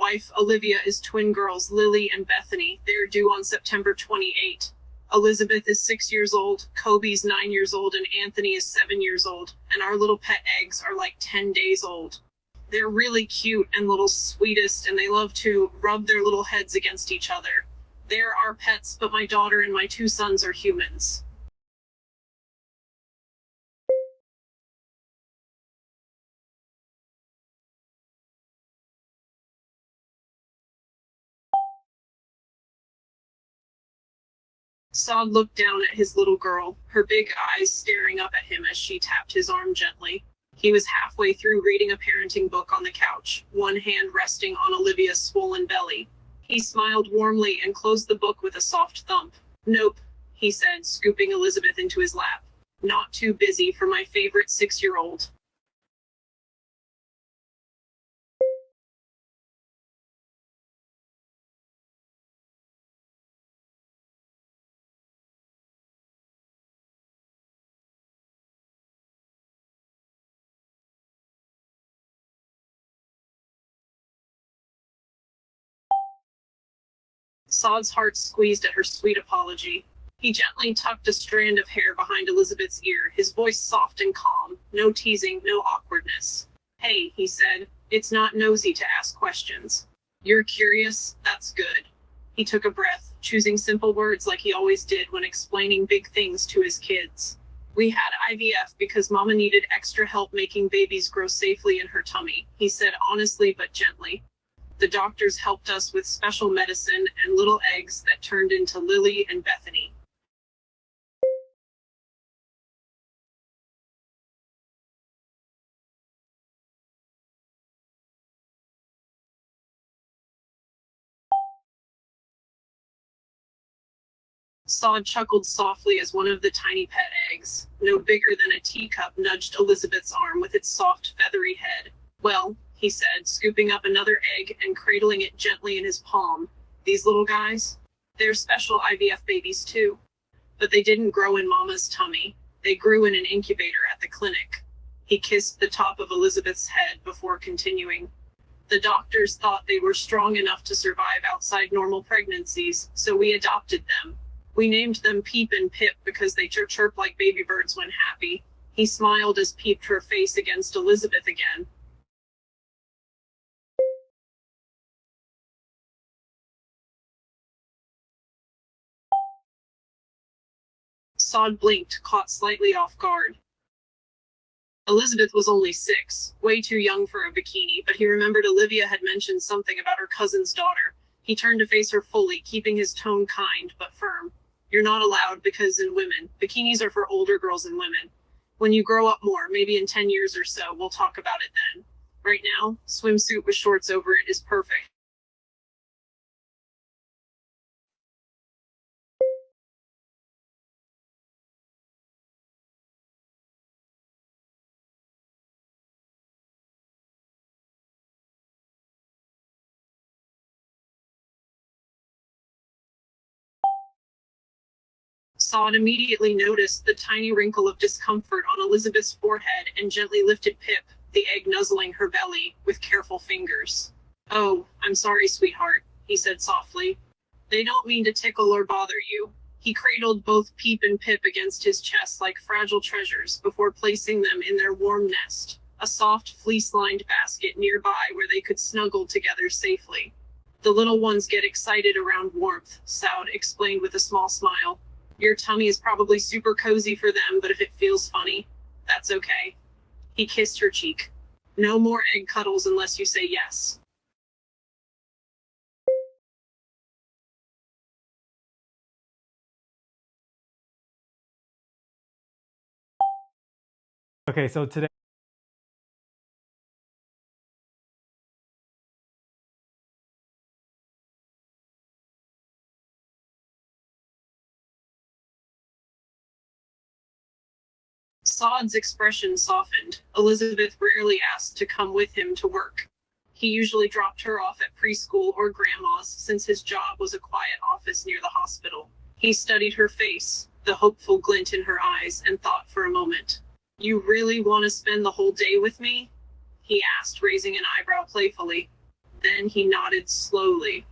wife, Olivia, is twin girls, Lily and Bethany. They're due on September 28. Elizabeth is 6 years old, Kobe's 9 years old, and Anthony is 7 years old. And our little pet eggs are like 10 days old. They're really cute and little sweetest, and they love to rub their little heads against each other. They're our pets, but my daughter and my 2 sons are humans. Sod looked down at his little girl, her big eyes staring up at him as she tapped his arm gently. He was halfway through reading a parenting book on the couch, one hand resting on Olivia's swollen belly. He smiled warmly and closed the book with a soft thump. "Nope," he said, scooping Elizabeth into his lap. "Not too busy for my favorite 6-year-old. Sod's heart squeezed at her sweet apology. He gently tucked a strand of hair behind Elizabeth's ear, his voice soft and calm. No teasing, no awkwardness. "Hey," he said, "it's not nosy to ask questions. You're curious? That's good." He took a breath, choosing simple words like he always did when explaining big things to his kids. "We had IVF because Mama needed extra help making babies grow safely in her tummy," he said honestly but gently. "The doctors helped us with special medicine and little eggs that turned into Lily and Bethany." Sod chuckled softly as one of the tiny pet eggs, no bigger than a teacup, nudged Elizabeth's arm with its soft, feathery head. "Well," he said, scooping up another egg and cradling it gently in his palm, "these little guys? They're special IVF babies too. But they didn't grow in Mama's tummy. They grew in an incubator at the clinic." He kissed the top of Elizabeth's head before continuing. "The doctors thought they were strong enough to survive outside normal pregnancies, so we adopted them. We named them Peep and Pip because they chirp like baby birds when happy." He smiled as peeped her face against Elizabeth again. Sod blinked, caught slightly off guard. Elizabeth was only 6, way too young for a bikini, but he remembered Olivia had mentioned something about her cousin's daughter. He turned to face her fully, keeping his tone kind but firm. "You're not allowed because in women, bikinis are for older girls and women. When you grow up more, maybe in 10 years or so, we'll talk about it then. Right now, swimsuit with shorts over it is perfect." Sod immediately noticed the tiny wrinkle of discomfort on Elizabeth's forehead and gently lifted Pip, the egg nuzzling her belly, with careful fingers. "Oh, I'm sorry, sweetheart," he said softly. "They don't mean to tickle or bother you." He cradled both Peep and Pip against his chest like fragile treasures before placing them in their warm nest, a soft fleece-lined basket nearby where they could snuggle together safely. "The little ones get excited around warmth," Sod explained with a small smile. "Your tummy is probably super cozy for them, but if it feels funny, that's okay." He kissed her cheek. "No more egg cuddles unless you say yes." Okay, so today Sod's expression softened. Elizabeth rarely asked to come with him to work. He usually dropped her off at preschool or grandma's since his job was a quiet office near the hospital. He studied her face, the hopeful glint in her eyes, and thought for a moment. "You really want to spend the whole day with me?" he asked, raising an eyebrow playfully. Then he nodded slowly.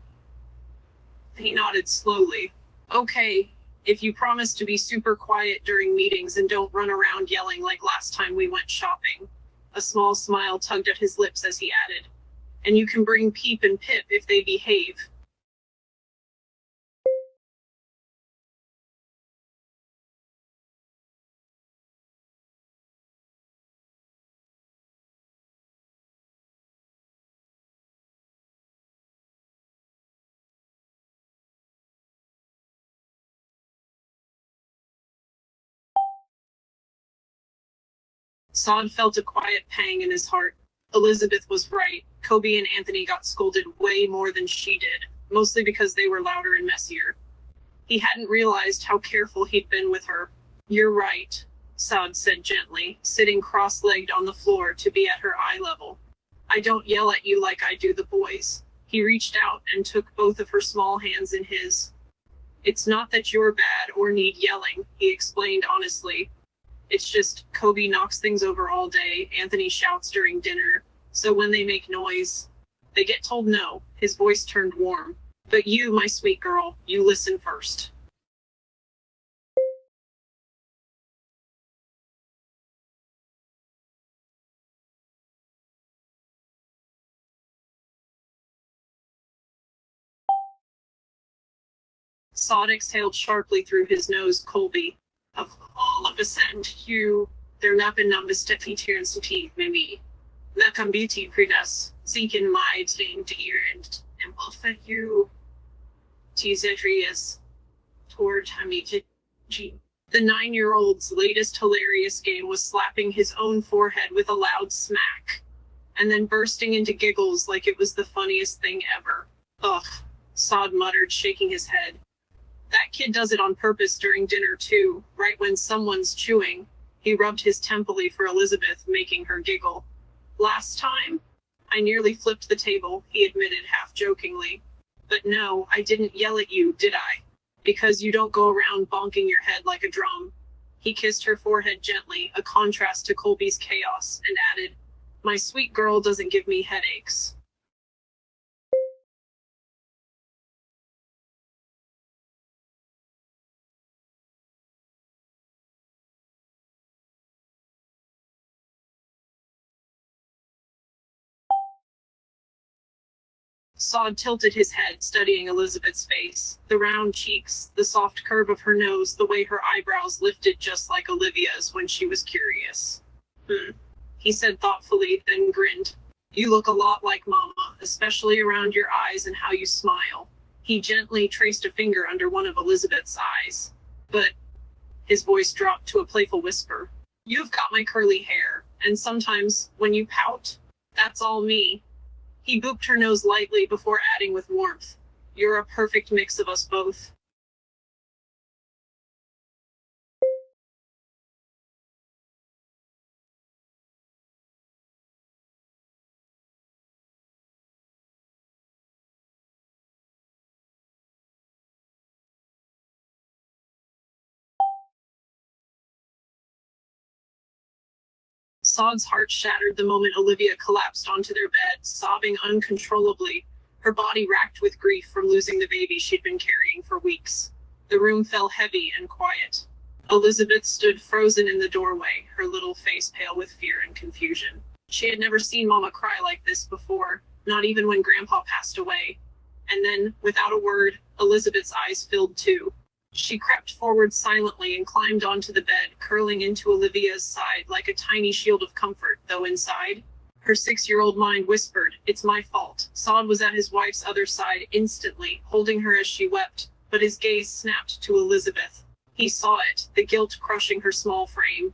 Okay, if you promise to be super quiet during meetings and don't run around yelling like last time we went shopping. A small smile tugged at his lips as he added, and you can bring Peep and Pip if they behave. Sod felt a quiet pang in his heart. Elizabeth was right. Kobe and Anthony got scolded way more than she did, mostly because they were louder and messier. He hadn't realized how careful he'd been with her. You're right, Sod said gently, sitting cross-legged on the floor to be at her eye level. I don't yell at you like I do the boys. He reached out and took both of her small hands in his. It's not that you're bad or need yelling, he explained honestly. It's just Kobe knocks things over all day, Anthony shouts during dinner, so when they make noise, they get told no. His voice turned warm. But you, my sweet girl, you listen first. Sod exhaled sharply through his nose. Colby. Of all of us and you, there nappen numbers definitivt maybe. La cambiti pridas, seeking my thing to ear and will fit you. Teasetrius. Toward Hamiji. The 9-year-old's latest hilarious game was slapping his own forehead with a loud smack, and then bursting into giggles like it was the funniest thing ever. Ugh, Sod muttered, shaking his head. That kid does it on purpose during dinner too, right when someone's chewing. He rubbed his temple for Elizabeth, making her giggle. Last time? I nearly flipped the table, he admitted half jokingly. But no, I didn't yell at you, did I? Because you don't go around bonking your head like a drum. He kissed her forehead gently, a contrast to Colby's chaos, and added, My sweet girl doesn't give me headaches. Sod tilted his head, studying Elizabeth's face. The round cheeks, the soft curve of her nose, the way her eyebrows lifted just like Olivia's when she was curious. He said thoughtfully, then grinned. You look a lot like Mama, especially around your eyes and how you smile. He gently traced a finger under one of Elizabeth's eyes. But his voice dropped to a playful whisper. You've got my curly hair, and sometimes, when you pout, that's all me. He booped her nose lightly before adding with warmth. You're a perfect mix of us both. Sod's heart shattered the moment Olivia collapsed onto their bed, sobbing uncontrollably, her body racked with grief from losing the baby she'd been carrying for weeks. The room fell heavy and quiet. Elizabeth stood frozen in the doorway, her little face pale with fear and confusion. She had never seen Mama cry like this before, not even when Grandpa passed away. And then, without a word, Elizabeth's eyes filled too. She crept forward silently and climbed onto the bed, curling into Olivia's side like a tiny shield of comfort, though inside, her 6-year-old mind whispered, It's my fault. Sod was at his wife's other side instantly, holding her as she wept, but his gaze snapped to Elizabeth. He saw it, the guilt crushing her small frame.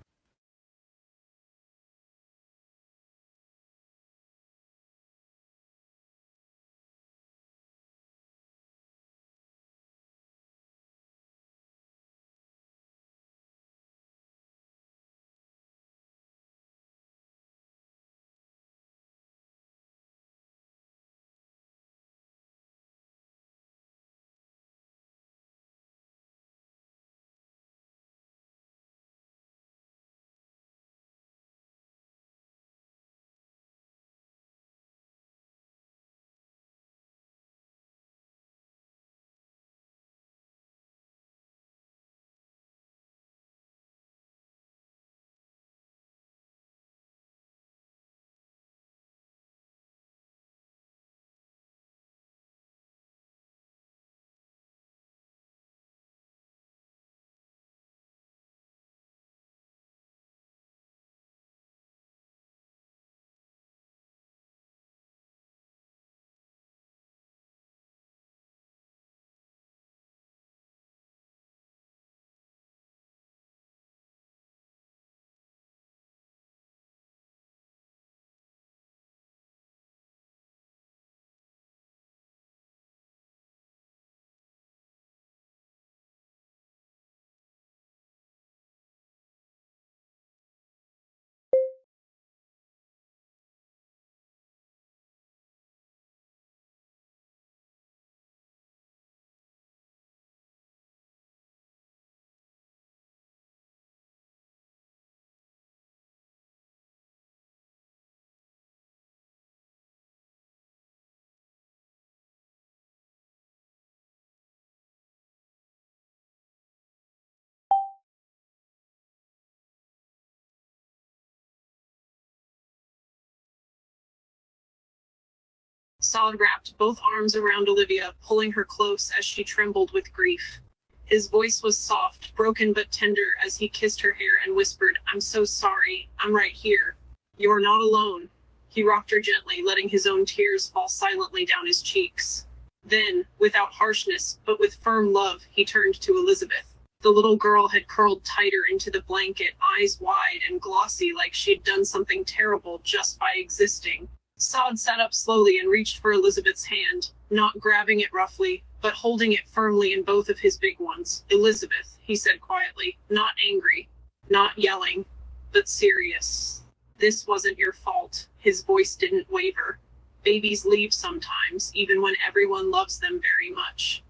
Sod wrapped both arms around Olivia, pulling her close as she trembled with grief. His voice was soft, broken but tender as he kissed her hair and whispered, "I'm so sorry. I'm right here. You're not alone." He rocked her gently, letting his own tears fall silently down his cheeks. Then, without harshness, but with firm love, he turned to Elizabeth. The little girl had curled tighter into the blanket, eyes wide and glossy like she'd done something terrible just by existing. Sod sat up slowly and reached for Elizabeth's hand, not grabbing it roughly, but holding it firmly in both of his big ones. "Elizabeth," he said quietly, not angry, not yelling, but serious. "This wasn't your fault." His voice didn't waver. "Babies leave sometimes, even when everyone loves them very much."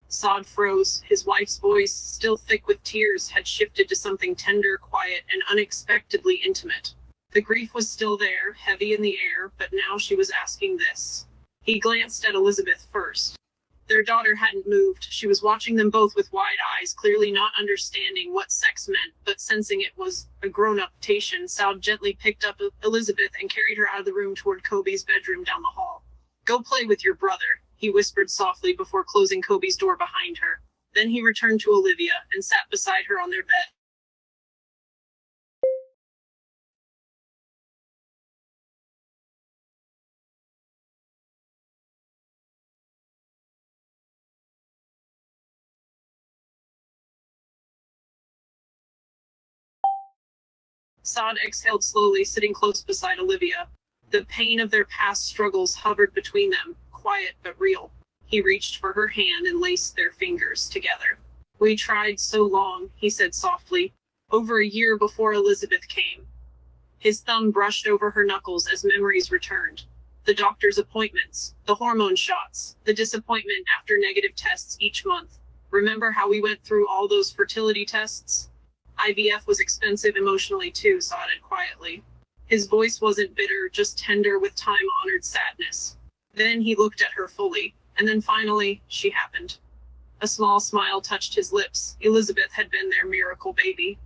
Sod froze. His wife's voice, still thick with tears, had shifted to something tender, quiet, and unexpectedly intimate. The grief was still there, heavy in the air, but now she was asking this. He glanced at Elizabeth first. Their daughter hadn't moved. She was watching them both with wide eyes, clearly not understanding what sex meant, but sensing it was a grown-up tation. Sod gently picked up Elizabeth and carried her out of the room toward Kobe's bedroom down the hall. "Go play with your brother," he whispered softly before closing Kobe's door behind her. Then he returned to Olivia and sat beside her on their bed. Sod exhaled slowly, sitting close beside Olivia. The pain of their past struggles hovered between them, quiet but real. He reached for her hand and laced their fingers together. "We tried so long," he said softly. "Over a year before Elizabeth came." His thumb brushed over her knuckles as memories returned. The doctor's appointments, the hormone shots, the disappointment after negative tests each month. "Remember how we went through all those fertility tests?" "IVF was expensive emotionally too," Sod quietly. His voice wasn't bitter, just tender with time-honored sadness. Then he looked at her fully, and then finally, she happened. A small smile touched his lips. Elizabeth had been their miracle baby.